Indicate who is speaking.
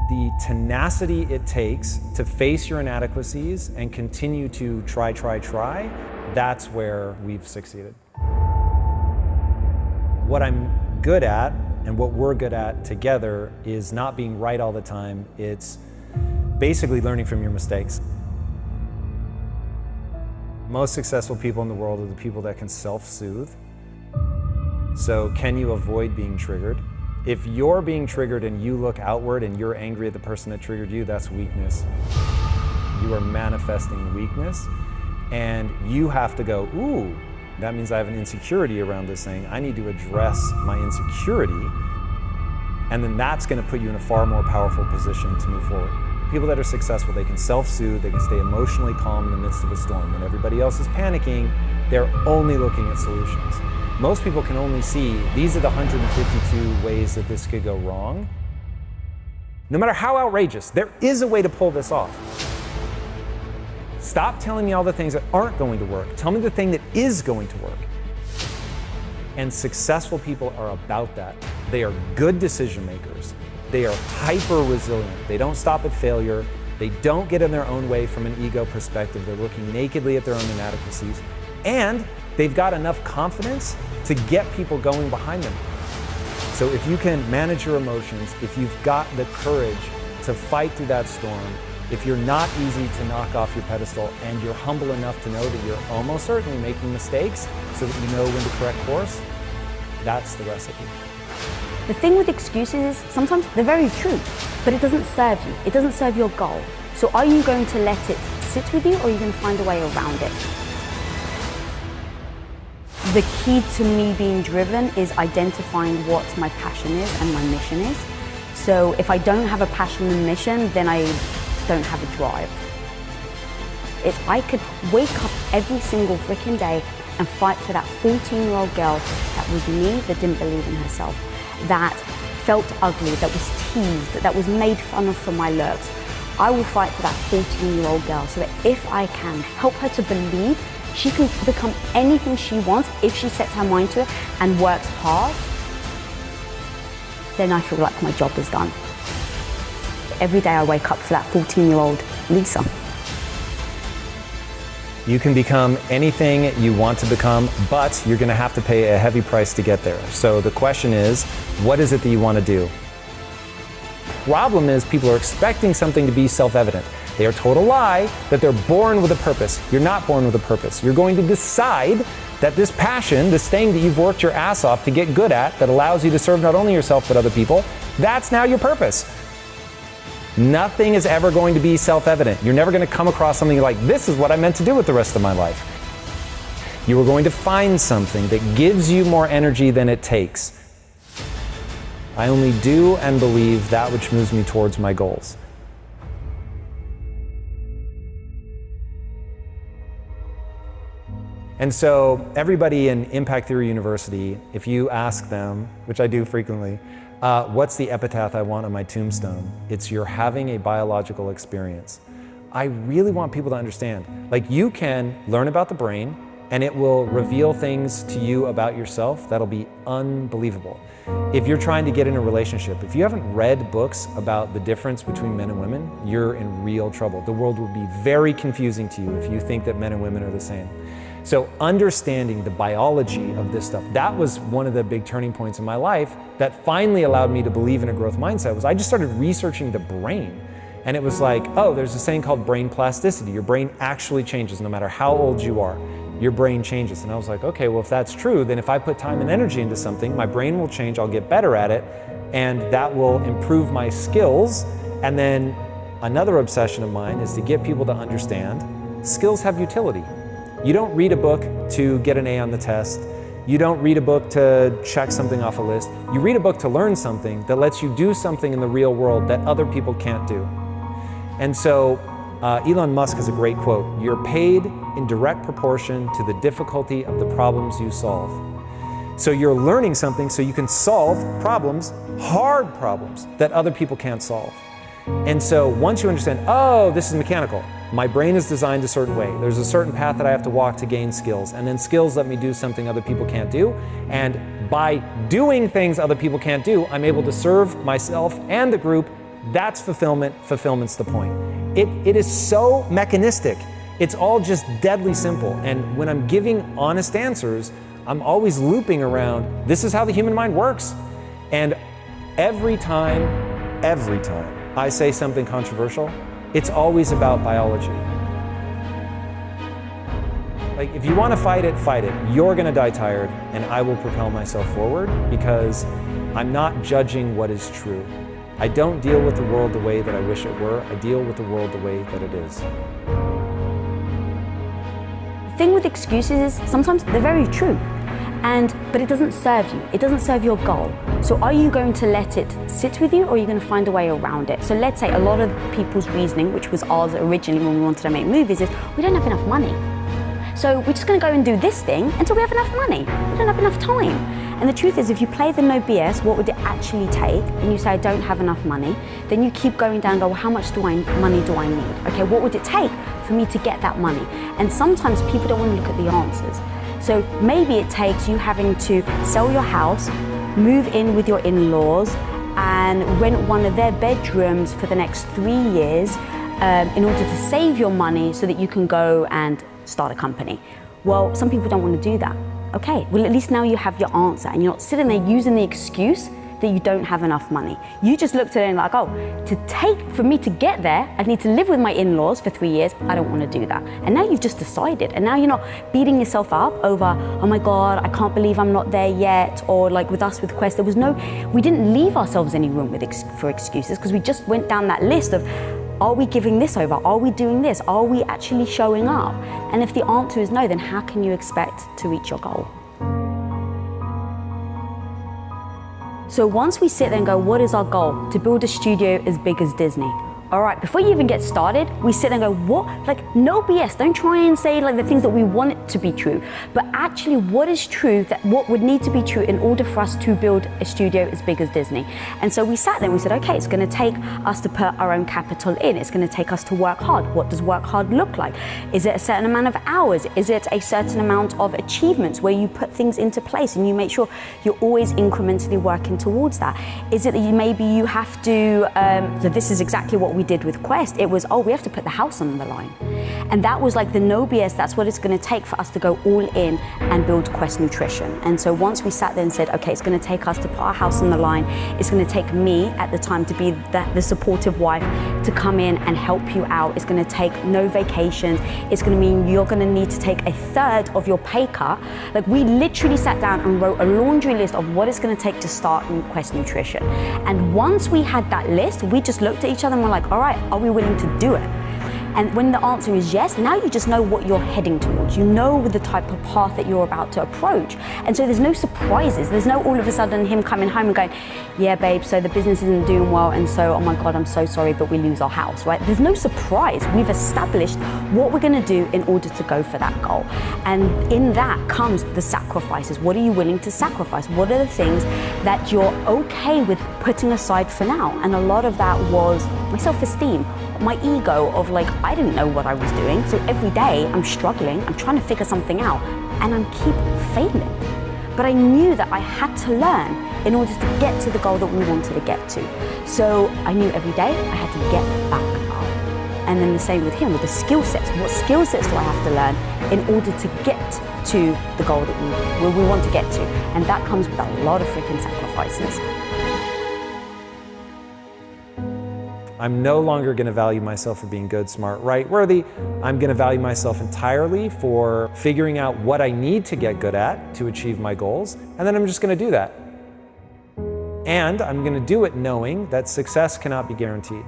Speaker 1: the tenacity it takes to face your inadequacies and continue to try, that's where we've succeeded. What I'm good at and what we're good at together is not being right all the time. It's basically learning from your mistakes. Most successful people in the world are the people that can self-soothe. So can you avoid being triggered? If you're being triggered and you look outward and you're angry at the person that triggered you, that's weakness. You are manifesting weakness, and you have to go, ooh, that means I have an insecurity around this thing. I need to address my insecurity, and then that's going to put you in a far more powerful position to move forward. People that are successful, they can self-soothe, they can stay emotionally calm in the midst of a storm. When everybody else is panicking, they're only looking at solutions. Most people can only see, these are the 152 ways that this could go wrong. No matter how outrageous, there is a way to pull this off. Stop telling me all the things that aren't going to work. Tell me the thing that is going to work. And successful people are about that. They are good decision makers. They are hyper resilient. They don't stop at failure. They don't get in their own way from an ego perspective. They're looking nakedly at their own inadequacies. And they've got enough confidence to get people going behind them. So if you can manage your emotions, if you've got the courage to fight through that storm, if you're not easy to knock off your pedestal, and you're humble enough to know that you're almost certainly making mistakes so that you know when to correct course, that's the recipe.
Speaker 2: The thing with excuses is sometimes they're very true, but it doesn't serve you. It doesn't serve your goal. So are you going to let it sit with you, or are you going to find a way around it? The key to me being driven is identifying what my passion is and my mission is. So if I don't have a passion and mission, then I don't have a drive. If I could wake up every single freaking day and fight for that 14-year-old girl that was me, that didn't believe in herself, that felt ugly, that was teased, that was made fun of for my looks, I will fight for that 14-year-old girl so that if I can help her to believe she can become anything she wants if she sets her mind to it and works hard, then I feel like my job is done. Every day I wake up for that 14-year-old Lisa.
Speaker 1: You can become anything you want to become, but you're going to have to pay a heavy price to get there. So the question is, what is it that you want to do? Problem is, people are expecting something to be self-evident. They are told a lie that they're born with a purpose. You're not born with a purpose. You're going to decide that this passion, this thing that you've worked your ass off to get good at, that allows you to serve not only yourself but other people, that's now your purpose. Nothing is ever going to be self-evident. You're never going to come across something like, this is what I meant to do with the rest of my life. You are going to find something that gives you more energy than it takes. I only do and believe that which moves me towards my goals. And so everybody in Impact Theory University, if you ask them, which I do frequently, what's the epitaph I want on my tombstone? It's you're having a biological experience. I really want people to understand, like, you can learn about the brain and it will reveal things to you about yourself that'll be unbelievable. If you're trying to get in a relationship, if you haven't read books about the difference between men and women, you're in real trouble. The world will be very confusing to you if you think that men and women are the same. So understanding the biology of this stuff, that was one of the big turning points in my life that finally allowed me to believe in a growth mindset. Was I just started researching the brain. And it was like, oh, there's this thing called brain plasticity. Your brain actually changes no matter how old you are. Your brain changes. And I was like, okay, well, if that's true, then if I put time and energy into something, my brain will change, I'll get better at it, and that will improve my skills. And then another obsession of mine is to get people to understand skills have utility. You don't read a book to get an A on the test. You don't read a book to check something off a list. You read a book to learn something that lets you do something in the real world that other people can't do. And so Elon Musk has a great quote, "You're paid in direct proportion to the difficulty of the problems you solve." So you're learning something so you can solve problems, hard problems, that other people can't solve. And so once you understand, oh, this is mechanical. My brain is designed a certain way. There's a certain path that I have to walk to gain skills. And then skills let me do something other people can't do. And by doing things other people can't do, I'm able to serve myself and the group That's fulfillment. Fulfillment's the point. It is so mechanistic. It's all just deadly simple. And when I'm giving honest answers, I'm always looping around, this is how the human mind works. And every time I say something controversial, it's always about biology. Like, if you want to fight it, fight it. You're going to die tired, and I will propel myself forward because I'm not judging what is true. I don't deal with the world the way that I wish it were. I deal with the world the way that it is.
Speaker 2: The thing with excuses is sometimes they're very true, but it doesn't serve you. It doesn't serve your goal. So are you going to let it sit with you, or are you going to find a way around it? So let's say a lot of people's reasoning, which was ours originally when we wanted to make movies, is we don't have enough money. So we're just going to go and do this thing until we have enough money. We don't have enough time. And the truth is, if you play the no BS, what would it actually take? And you say, I don't have enough money. Then you keep going down and go, well, how much money do I need? Okay, what would it take for me to get that money? And sometimes people don't want to look at the answers. So maybe it takes you having to sell your house, move in with your in-laws, and rent one of their bedrooms for the next 3 years in order to save your money so that you can go and start a company. Well, some people don't want to do that. Okay, well, at least now you have your answer and you're not sitting there using the excuse that you don't have enough money. You just looked at it and like, oh, for me to get there, I need to live with my in-laws for 3 years. I don't want to do that. And now you've just decided. And now you're not beating yourself up over, oh my God, I can't believe I'm not there yet. Or like with us with Quest, we didn't leave ourselves any room for excuses, because we just went down that list of, are we giving this over? Are we doing this? Are we actually showing up? And if the answer is no, then how can you expect to reach your goal? So once we sit there and go, what is our goal? To build a studio as big as Disney. All right, before you even get started, we sit there and go, what? Like, no BS. Don't try and say like the things that we want it to be true. But actually, what is true, what would need to be true in order for us to build a studio as big as Disney? And so we sat there and we said, okay, it's going to take us to put our own capital in. It's going to take us to work hard. What does work hard look like? Is it a certain amount of hours? Is it a certain amount of achievements where you put things into place and you make sure you're always incrementally working towards that? Is it that maybe you have to, so this is exactly what we did with Quest. It was, oh, we have to put the house on the line. And that was like the no BS, that's what it's going to take for us to go all in and build Quest Nutrition. And so once we sat there and said, okay, it's going to take us to put our house on the line, it's going to take me at the time to be the supportive wife to come in and help you out. It's going to take no vacations. It's going to mean you're going to need to take a third of your pay cut. Like, we literally sat down and wrote a laundry list of what it's going to take to start in Quest Nutrition. And once we had that list, we just looked at each other and were like, all right, are we willing to do it? And when the answer is yes, now you just know what you're heading towards. You know the type of path that you're about to approach. And so there's no surprises. There's no all of a sudden him coming home and going, yeah, babe, so the business isn't doing well. And so, oh my God, I'm so sorry, but we lose our house, right? There's no surprise. We've established what we're going to do in order to go for that goal. And in that comes the sacrifices. What are you willing to sacrifice? What are the things that you're okay with putting aside for now? And a lot of that was my self-esteem, my ego of like, I didn't know what I was doing. So every day I'm struggling, I'm trying to figure something out, and I keep failing. But I knew that I had to learn in order to get to the goal that we wanted to get to. So I knew every day I had to get back up. And then the same with him, with the skill sets. What skill sets do I have to learn in order to get to the goal that we want to get to? And that comes with a lot of freaking sacrifices.
Speaker 1: I'm no longer going to value myself for being good, smart, right, worthy. I'm going to value myself entirely for figuring out what I need to get good at to achieve my goals, and then I'm just going to do that. And I'm going to do it knowing that success cannot be guaranteed.